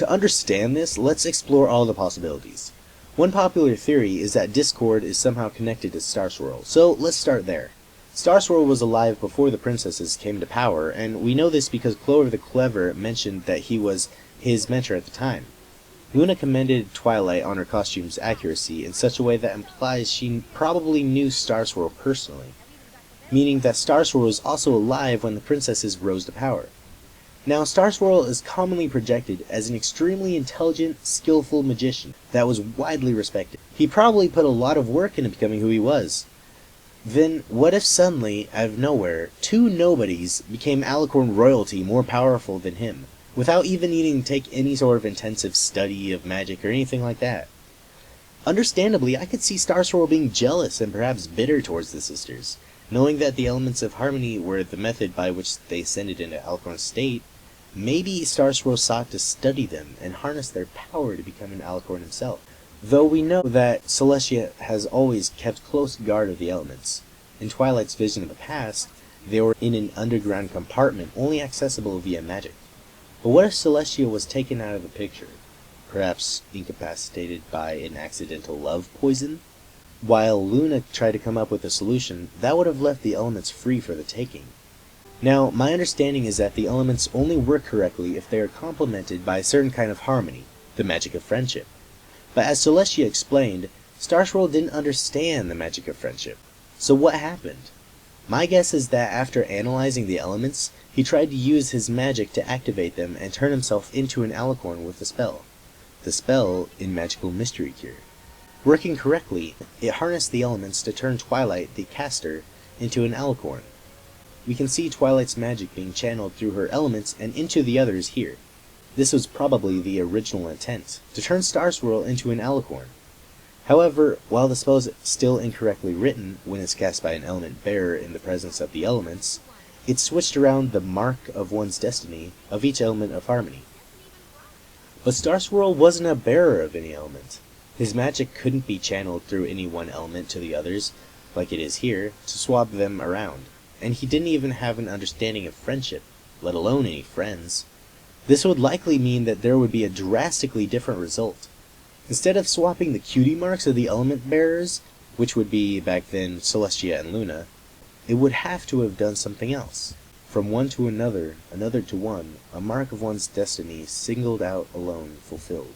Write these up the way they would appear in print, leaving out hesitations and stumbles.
to understand this, let's explore all the possibilities. One popular theory is that Discord is somehow connected to Star Swirl, so let's start there. Star Swirl was alive before the princesses came to power, and we know this because Clover the Clever mentioned that he was his mentor at the time. Luna commended Twilight on her costume's accuracy in such a way that implies she probably knew Star Swirl personally, meaning that Star Swirl was also alive when the princesses rose to power. Now, Star Swirl is commonly projected as an extremely intelligent, skillful magician that was widely respected. He probably put a lot of work into becoming who he was. Then, what if suddenly, out of nowhere, two nobodies became Alicorn royalty more powerful than him, without even needing to take any sort of intensive study of magic or anything like that? Understandably, I could see Star Swirl being jealous and perhaps bitter towards the sisters. Knowing that the elements of harmony were the method by which they ascended into Alicorn's state, maybe Star Swirl sought to study them and harness their power to become an Alicorn himself. Though we know that Celestia has always kept close guard of the elements. In Twilight's vision of the past, they were in an underground compartment only accessible via magic. But what if Celestia was taken out of the picture? Perhaps incapacitated by an accidental love poison? While Luna tried to come up with a solution, that would have left the elements free for the taking. Now, my understanding is that the elements only work correctly if they are complemented by a certain kind of harmony, the magic of friendship. But as Celestia explained, Star Swirl didn't understand the magic of friendship. So what happened? My guess is that after analyzing the elements, he tried to use his magic to activate them and turn himself into an Alicorn with the spell. The spell in Magical Mystery Cure. Working correctly, it harnessed the elements to turn Twilight, the caster, into an Alicorn. We can see Twilight's magic being channeled through her elements and into the others here. This was probably the original intent, to turn Star Swirl into an Alicorn. However, while the spell is still incorrectly written when it's cast by an element bearer in the presence of the elements, it switched around the mark of one's destiny of each element of harmony. But Star Swirl wasn't a bearer of any element. His magic couldn't be channeled through any one element to the others, like it is here, to swap them around, and he didn't even have an understanding of friendship, let alone any friends. This would likely mean that there would be a drastically different result. Instead of swapping the cutie marks of the element bearers, which would be, back then, Celestia and Luna, it would have to have done something else. From one to another, another to one, a mark of one's destiny, singled out, alone, fulfilled.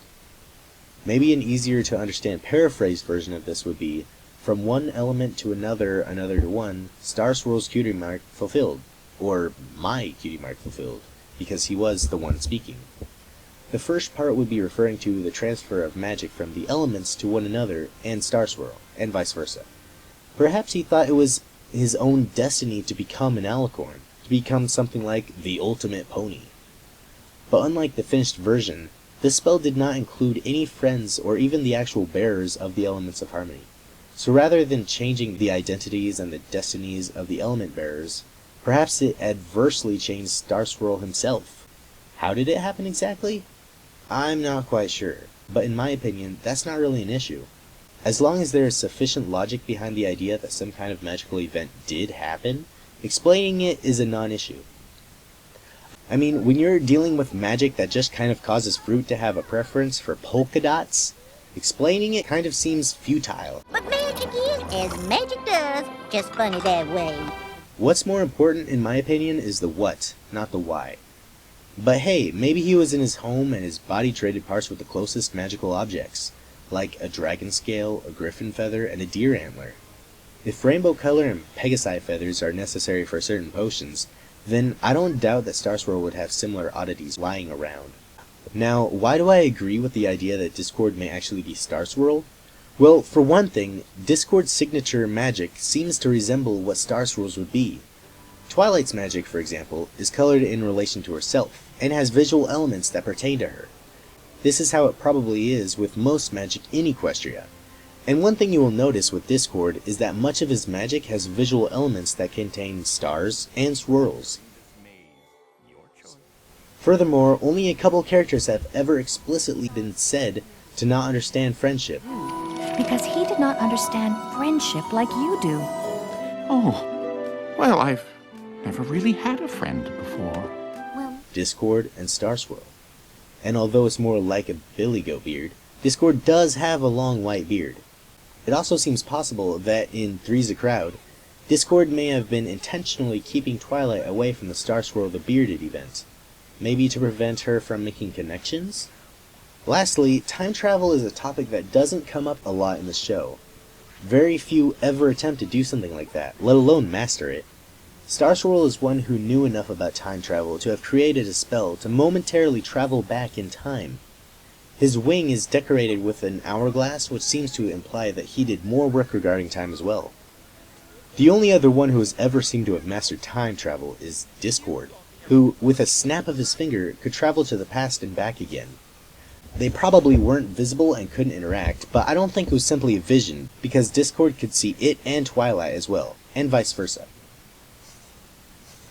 Maybe an easier to understand paraphrased version of this would be, from one element to another, another to one, Star Swirl's cutie mark fulfilled. Or my cutie mark fulfilled, because he was the one speaking. The first part would be referring to the transfer of magic from the elements to one another and Star Swirl, and vice versa. Perhaps he thought it was his own destiny to become an Alicorn, to become something like the ultimate pony. But unlike the finished version, this spell did not include any friends or even the actual bearers of the elements of harmony. So rather than changing the identities and the destinies of the element bearers, perhaps it adversely changed Star Swirl himself. How did it happen exactly? I'm not quite sure, but in my opinion, that's not really an issue. As long as there is sufficient logic behind the idea that some kind of magical event did happen, explaining it is a non-issue. I mean, when you're dealing with magic that just kind of causes fruit to have a preference for polka dots, explaining it kind of seems futile. But magic is as magic does, just funny that way. What's more important, in my opinion, is the what, not the why. But hey, maybe he was in his home and his body traded parts with the closest magical objects, like a dragon scale, a griffin feather, and a deer antler. If rainbow color and pegasi feathers are necessary for certain potions, then I don't doubt that Star Swirl would have similar oddities lying around. Now, why do I agree with the idea that Discord may actually be Star Swirl? Well, for one thing, Discord's signature magic seems to resemble what Star Swirl's would be. Twilight's magic, for example, is colored in relation to herself, and has visual elements that pertain to her. This is how it probably is with most magic in Equestria. And one thing you will notice with Discord is that much of his magic has visual elements that contain stars and swirls. Furthermore, only a couple characters have ever explicitly been said to not understand friendship. Because he did not understand friendship like you do. Oh, well, I've never really had a friend before. Well, Discord and Star Swirl. and although it's more like a billy goat beard, Discord does have a long white beard. It also seems possible that in Three's a Crowd, Discord may have been intentionally keeping Twilight away from the Star Swirl the Bearded event, maybe to prevent her from making connections? Lastly, time travel is a topic that doesn't come up a lot in the show. Very few ever attempt to do something like that, let alone master it. Star Swirl is one who knew enough about time travel to have created a spell to momentarily travel back in time. His wing is decorated with an hourglass, which seems to imply that he did more work regarding time as well. The only other one who has ever seemed to have mastered time travel is Discord, who, with a snap of his finger, could travel to the past and back again. They probably weren't visible and couldn't interact, but I don't think it was simply a vision, because Discord could see it and Twilight as well, and vice versa.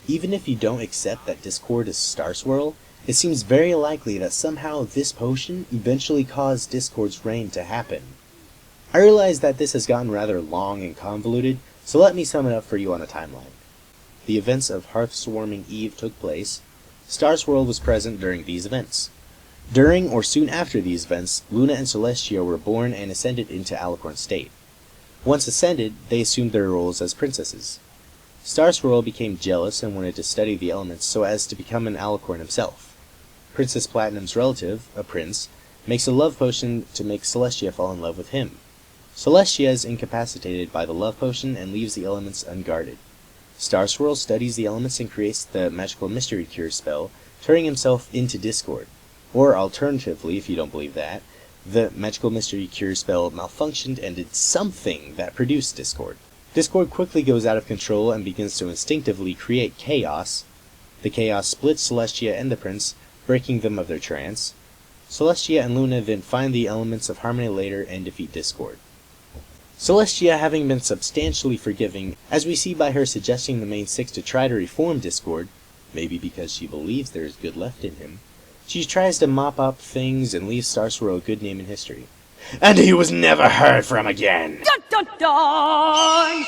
Even if you don't accept that Discord is Star Swirl, it seems very likely that somehow this potion eventually caused Discord's reign to happen. I realize that this has gotten rather long and convoluted, so let me sum it up for you on a timeline. The events of Hearth-Swarming Eve took place. Star Swirl was present during these events. During or soon after these events, Luna and Celestia were born and ascended into Alicorn State. Once ascended, they assumed their roles as princesses. Star Swirl became jealous and wanted to study the elements so as to become an Alicorn himself. Princess Platinum's relative, a prince, makes a love potion to make Celestia fall in love with him. Celestia is incapacitated by the love potion and leaves the elements unguarded. Star Swirl studies the elements and creates the Magical Mystery Cure spell, turning himself into Discord. Or alternatively, if you don't believe that, the Magical Mystery Cure spell malfunctioned and did something that produced Discord. Discord quickly goes out of control and begins to instinctively create chaos. The chaos splits Celestia and the prince, breaking them of their trance. Celestia and Luna then find the elements of harmony later and defeat Discord. Celestia having been substantially forgiving, as we see by her suggesting the main six to try to reform Discord, maybe because she believes there is good left in him, she tries to mop up things and leave Star Swirl a good name in history. And he was never heard from again! Dun, dun, dun!